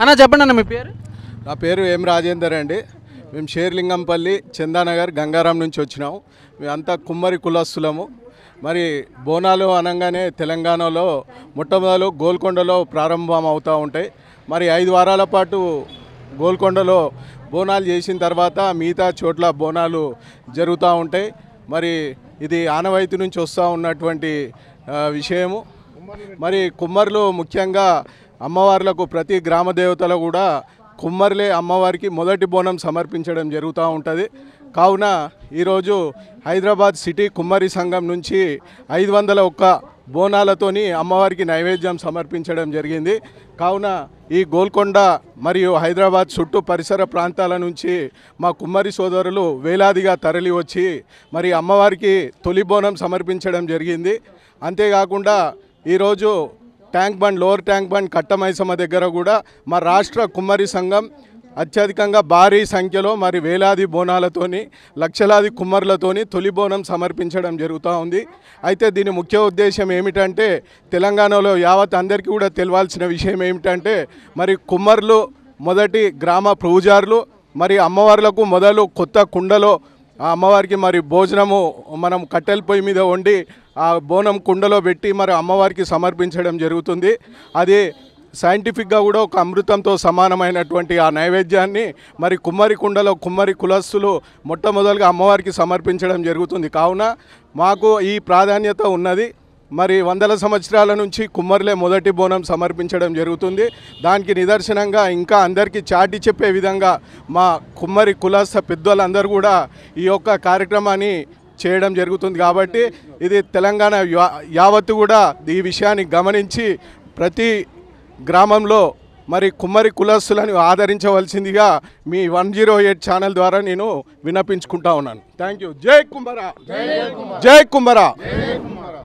అన్న చెప్పండి అన్న మీ పేరు? నా పేరు ఎం రాజేందర్ అండి. మేము షేర్లింగంపల్లి చందానగర్ గంగారాం నుంచి వచ్చినాము. మేమంతా కుమ్మరి కులస్తులము. మరి బోనాలు అనగానే తెలంగాణలో మొట్టమొదలు గోల్కొండలో ప్రారంభం అవుతూ ఉంటాయి. మరి 5 వారాల పాటు గోల్కొండలో బోనాలు చేసిన తర్వాత మిగతా చోట్ల బోనాలు జరుగుతూ ఉంటాయి. మరి ఇది ఆనవాయితీ నుంచి వస్తూ ఉన్నటువంటి విషయము. మరి కుమ్మర్లు ముఖ్యంగా అమ్మవార్లకు ప్రతి గ్రామ దేవతలు కూడా కుమ్మర్లే అమ్మవారికి మొదటి బోనం సమర్పించడం జరుగుతూ ఉంటుంది. కావున ఈరోజు హైదరాబాద్ సిటీ కుమ్మరి సంఘం నుంచి 501 బోనాలతోని అమ్మవారికి నైవేద్యం సమర్పించడం జరిగింది. కావున ఈ గోల్కొండ మరియు హైదరాబాద్ చుట్టూ పరిసర ప్రాంతాల నుంచి మా కుమ్మరి సోదరులు వేలాదిగా తరలి వచ్చి మరి అమ్మవారికి తొలి బోనం సమర్పించడం జరిగింది. అంతేకాకుండా ఈరోజు tank bund lower tank bund Katta Maisamma దగ్గర కూడా మా రాష్ట్ర కుమ్మరి సంఘం అత్యధికంగా భారీ సంఖ్యలో మరి వేలాది బోనాలతోని లక్షలాది కుమ్మర్లతోని తొలి బోనం సమర్పించడం జరుగుతూ ఉంది. అయితే దీని ముఖ్య ఉద్దేశం ఏమిటంటే తెలంగాణలో యావత్ అందరికీ కూడా తెలియాల్సిన విషయం ఏమిటంటే మరి కుమ్మర్లు మొదటి గ్రామ పూజారులు. మరి అమ్మవార్లకు మొదలు కొత్త కుండలో ఆ అమ్మవారికి మరి భోజనము మనం కట్టెల పొయ్యి మీద వండి ఆ బోనం కుండలో పెట్టి మరి అమ్మవారికి సమర్పించడం జరుగుతుంది. అది సైంటిఫిక్గా కూడా ఒక అమృతంతో సమానమైనటువంటి ఆ నైవేద్యాన్ని మరి కుమ్మరి కుండలో కుమ్మరి కులస్తులు మొట్టమొదలుగా అమ్మవారికి సమర్పించడం జరుగుతుంది. కావున మాకు ఈ ప్రాధాన్యత ఉన్నది. మరి వందల సంవత్సరాల నుంచి కుమ్మర్లే మొదటి బోనం సమర్పించడం జరుగుతుంది. దానికి నిదర్శనంగా ఇంకా అందరికీ చాటి చెప్పే విధంగా మా కుమ్మరి కులస్థ పెద్దలందరూ కూడా ఈ యొక్క కార్యక్రమాన్ని చేయడం జరుగుతుంది. కాబట్టి ఇది తెలంగాణ యావత్తు కూడా ఈ విషయాన్ని గమనించి ప్రతి గ్రామంలో మరి కుమ్మరి కులస్తులను ఆదరించవలసిందిగా మీ 108 ఛానల్ ద్వారా నేను విన్నపించుకుంటా ఉన్నాను. Thank you. జై కుమ్మరా, జై కుమ్మరా.